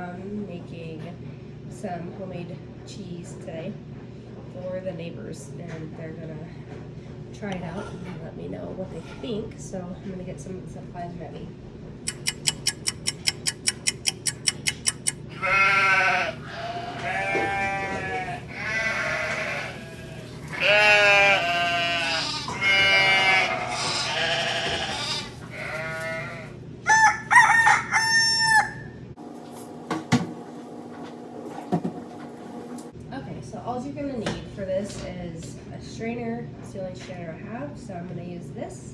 I'm making some homemade cheese today for the neighbors, and they're gonna try it out and let me know what they think. So I'm gonna get some supplies ready. So all you're gonna need for this is a strainer. It's the only strainer I have, so I'm gonna use this.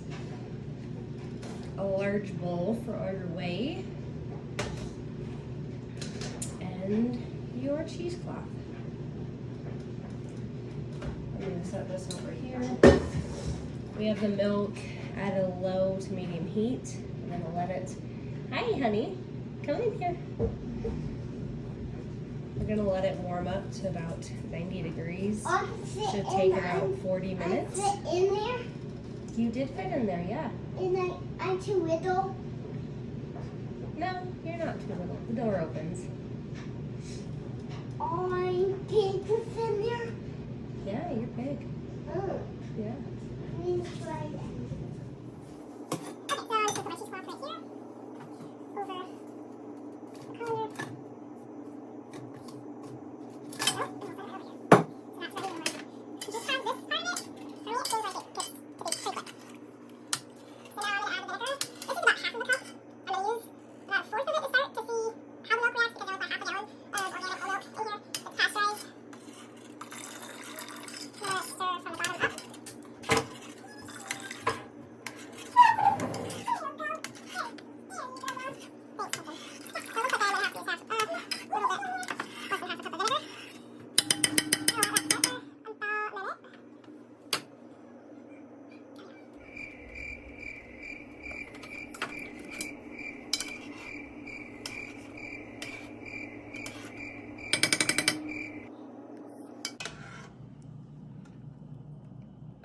A large bowl for all your whey. And your cheesecloth. I'm gonna set this over here. We have the milk at a low to medium heat. I'm gonna let it, hi honey, come in here. We're gonna let it warm up to about 90 degrees. Should take about 40 minutes. I fit in there? You did fit in there, yeah. And I'm too little? No, you're not too little. The door opens. I'm big to fit in there? Yeah, you're big. Oh. Yeah. I need to try that.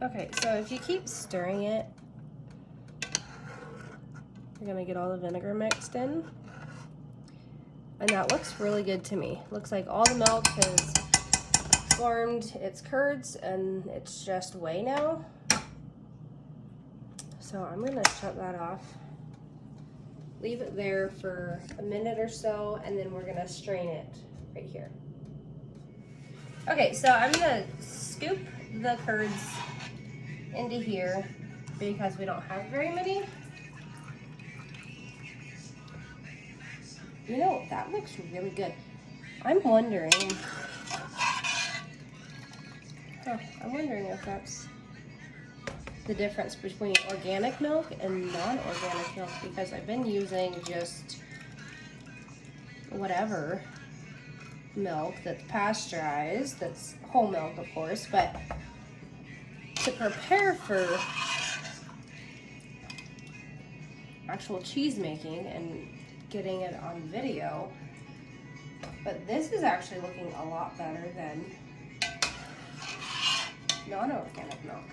Okay, so if you keep stirring it, you're gonna get all the vinegar mixed in. And that looks really good to me. Looks like all the milk has formed its curds and it's just whey now. So I'm gonna shut that off. Leave it there for a minute or so, and then we're gonna strain it right here. Okay, so I'm gonna scoop the curds into here because we don't have very many. You know, that looks really good. I'm wondering if that's the difference between organic milk and non-organic milk, because I've been using just whatever milk that's pasteurized, that's whole milk of course, but to prepare for actual cheese making and getting it on video. But this is actually looking a lot better than non-organic milk.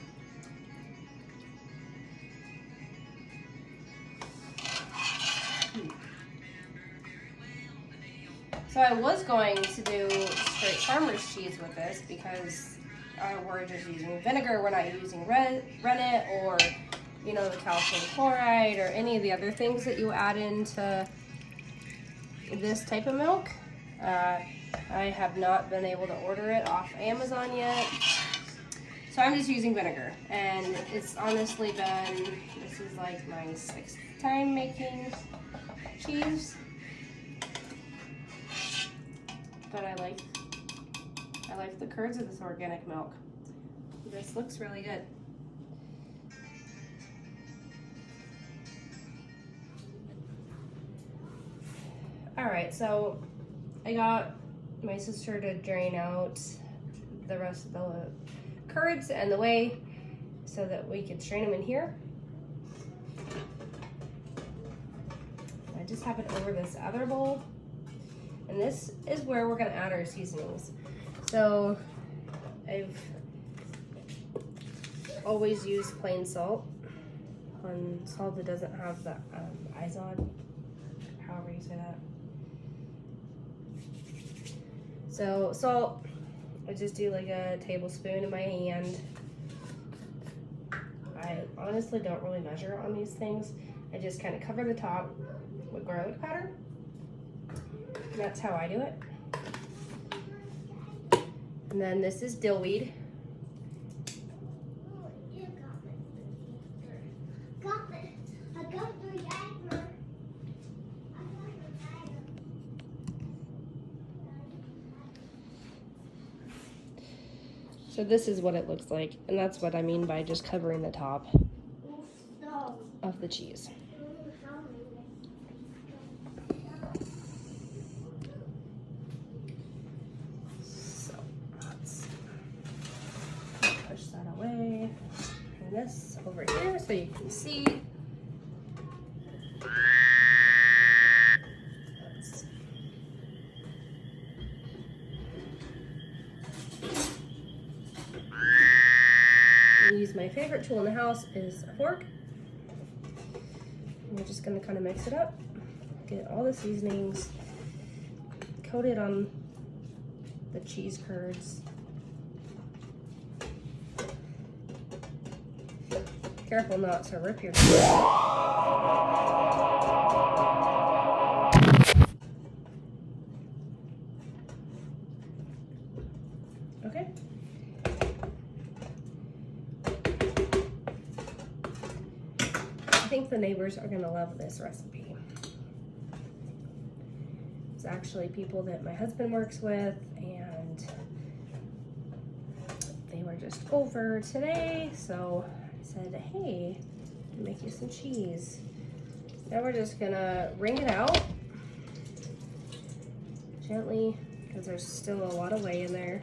So I was going to do straight farmer's cheese with this because we're just using vinegar. We're not using rennet or, you know, the calcium chloride or any of the other things that you add into this type of milk. I have not been able to order it off Amazon yet. So I'm just using vinegar, and it's honestly been, this is like my 6th time making cheese. But I like the curds of this organic milk. This looks really good. All right, so I got my sister to drain out the rest of the curds and the whey so that we could strain them in here. I just have it over this other bowl. And this is where we're gonna add our seasonings. So I've always used plain salt on salt that doesn't have the izod, however you say that. So salt, I just do like a tablespoon in my hand. I honestly don't really measure on these things. I just kind of cover the top with garlic powder. And that's how I do it. And then this is dill weed. So this is what it looks like, and that's what I mean by just covering the top of the cheese. So let's push that away. Bring this over here so you can see. Use my favorite tool in the house is a fork. And we're just gonna kind of mix it up, get all the seasonings, coat it on the cheese curds. Careful not to rip your cheese. Okay. I think the neighbors are gonna love this recipe. It's actually people that my husband works with, and they were just over today, so I said, hey, I can make you some cheese. Now we're just gonna wring it out gently, because there's still a lot of whey in there.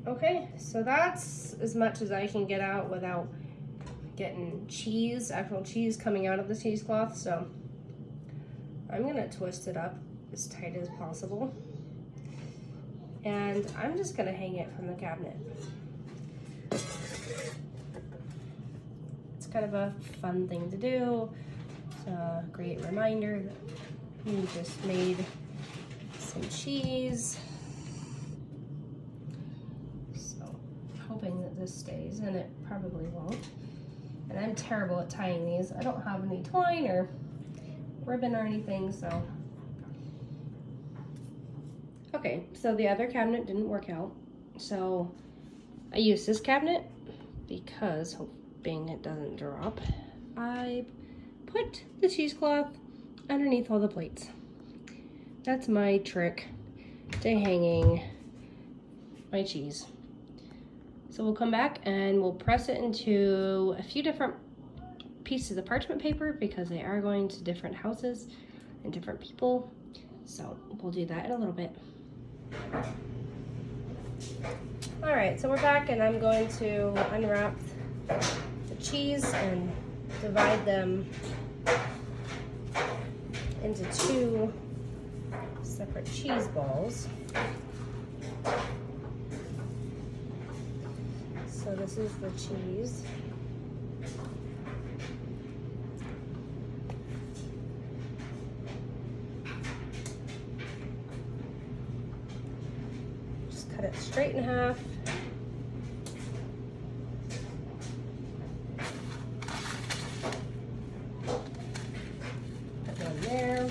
Okay, so that's as much as I can get out without getting cheese, actual cheese coming out of the cheesecloth. So I'm gonna twist it up as tight as possible. And I'm just gonna hang it from the cabinet. It's kind of a fun thing to do. It's a great reminder that you just made some cheese. Hoping that this stays, and it probably won't. And I'm terrible at tying these. I don't have any twine or ribbon or anything, so. Okay, so the other cabinet didn't work out. So I used this cabinet because, hoping it doesn't drop, I put the cheesecloth underneath all the plates. That's my trick to hanging my cheese. So we'll come back and we'll press it into a few different pieces of parchment paper because they are going to different houses and different people. So we'll do that in a little bit. All right, so we're back and I'm going to unwrap the cheese and divide them into 2 separate cheese balls. So this is the cheese. Just cut it straight in half. Put one there. And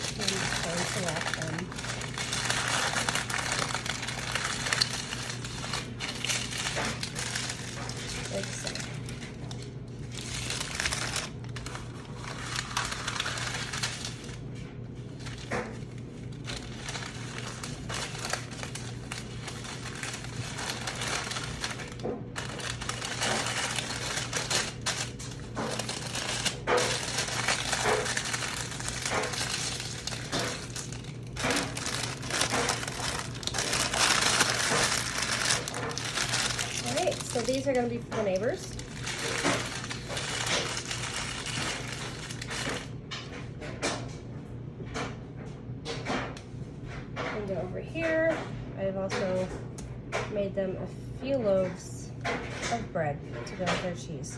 it's going to wrap them. Like so. So these are going to be for the neighbors. And over here, I've also made them a few loaves of bread to go with their cheese.